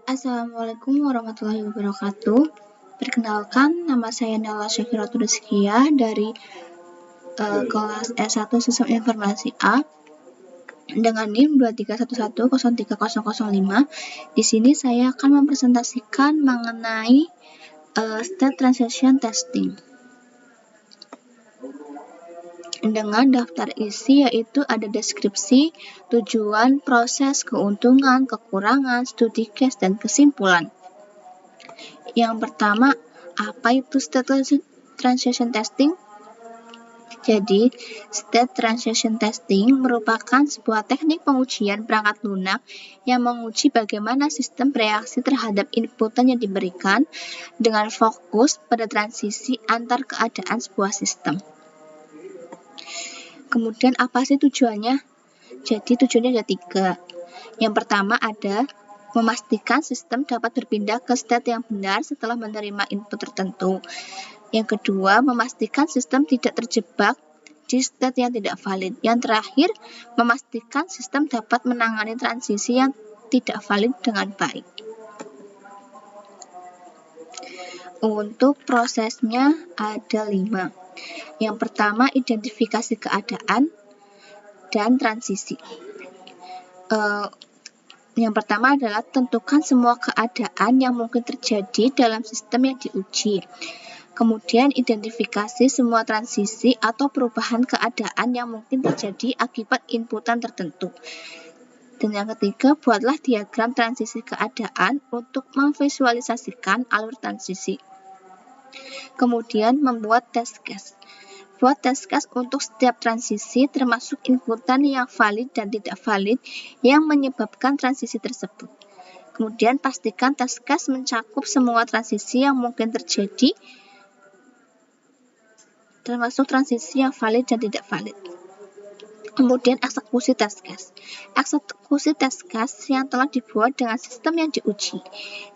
Assalamualaikum warahmatullahi wabarakatuh. Perkenalkan, nama saya Nela Syakiratul Rizkia dari kelas S1 Sistem Informasi A dengan NIM 2311030005. Di sini saya akan mempresentasikan mengenai State Transition Testing. Dengan daftar isi yaitu ada deskripsi, tujuan, proses, keuntungan, kekurangan, studi case, dan kesimpulan. Yang pertama, apa itu State Transition Testing? Jadi, State Transition Testing merupakan sebuah teknik pengujian perangkat lunak yang menguji bagaimana sistem bereaksi terhadap inputan yang diberikan dengan fokus pada transisi antar keadaan sebuah sistem. Kemudian apa sih tujuannya? Jadi tujuannya ada 3. Yang pertama ada memastikan sistem dapat berpindah ke state yang benar setelah menerima input tertentu. Yang kedua, memastikan sistem tidak terjebak di state yang tidak valid. Yang terakhir, memastikan sistem dapat menangani transisi yang tidak valid dengan baik. Untuk prosesnya ada 5. Yang pertama, identifikasi keadaan dan transisi. Yang pertama adalah tentukan semua keadaan yang mungkin terjadi dalam sistem yang diuji. Kemudian identifikasi semua transisi atau perubahan keadaan yang mungkin terjadi akibat inputan tertentu. Dan yang ketiga, buatlah diagram transisi keadaan untuk memvisualisasikan alur transisi. Kemudian membuat test case. Buat test case untuk setiap transisi termasuk inputan yang valid dan tidak valid yang menyebabkan transisi tersebut. Kemudian pastikan test case mencakup semua transisi yang mungkin terjadi termasuk transisi yang valid dan tidak valid. Kemudian eksekusi test case. Eksekusi test case yang telah dibuat dengan sistem yang diuji.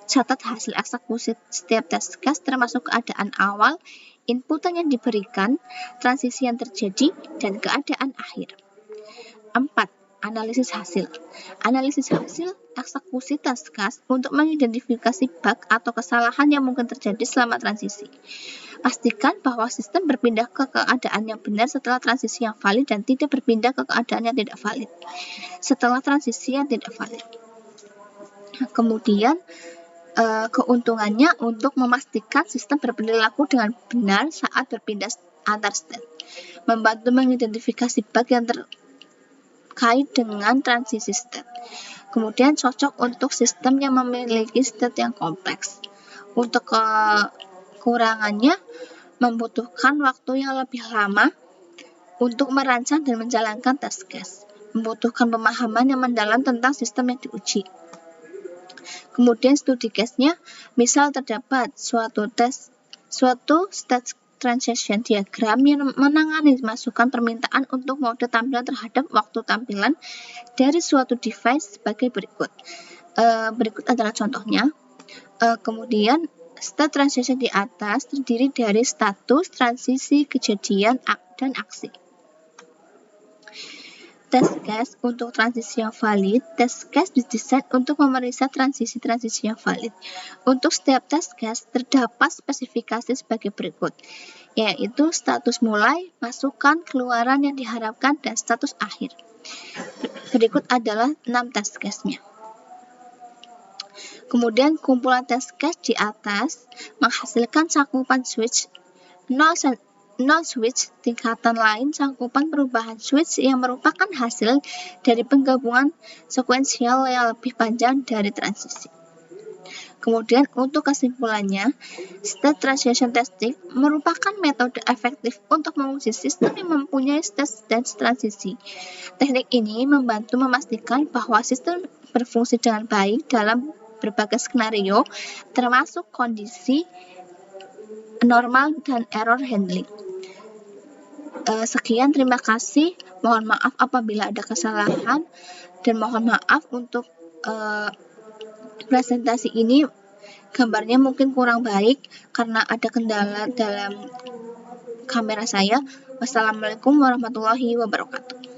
Catat hasil eksekusi setiap test case termasuk keadaan awal, inputan yang diberikan, transisi yang terjadi, dan keadaan akhir. 4. Analisis hasil. Analisis hasil eksekusi test case untuk mengidentifikasi bug atau kesalahan yang mungkin terjadi selama transisi. Pastikan bahwa sistem berpindah ke keadaan yang benar setelah transisi yang valid dan tidak berpindah ke keadaan yang tidak valid setelah transisi yang tidak valid. Kemudian keuntungannya untuk memastikan sistem berperilaku dengan benar saat berpindah antar state, membantu mengidentifikasi bug yang terkait dengan transisi state. Kemudian cocok untuk sistem yang memiliki state yang kompleks. Untuk kekurangannya membutuhkan waktu yang lebih lama untuk merancang dan menjalankan test case, membutuhkan pemahaman yang mendalam tentang sistem yang diuji. Kemudian studi case-nya, misal terdapat suatu state transition diagram yang menangani masukan permintaan untuk mode tampilan terhadap waktu tampilan dari suatu device sebagai berikut. Berikut adalah contohnya. Kemudian state transition di atas terdiri dari status, transisi, kejadian, dan aksi. Test case untuk transisi yang valid. Test case didesain untuk memeriksa transisi-transisi yang valid. Untuk setiap test case terdapat spesifikasi sebagai berikut, yaitu status mulai, masukan, keluaran yang diharapkan, dan status akhir. Berikut adalah 6 test case-nya. Kemudian kumpulan test case di atas menghasilkan cakupan switch 0 switch, tingkatan lain cakupan perubahan switch yang merupakan hasil dari penggabungan sekuensial yang lebih panjang dari transisi. Kemudian untuk kesimpulannya, state transition testing merupakan metode efektif untuk menguji sistem yang mempunyai state dan transisi. Teknik ini membantu memastikan bahwa sistem berfungsi dengan baik dalam berbagai skenario, termasuk kondisi normal dan error handling. Sekian, terima kasih. Mohon maaf apabila ada kesalahan dan mohon maaf untuk presentasi ini gambarnya mungkin kurang baik karena ada kendala dalam kamera saya. Wassalamualaikum warahmatullahi wabarakatuh.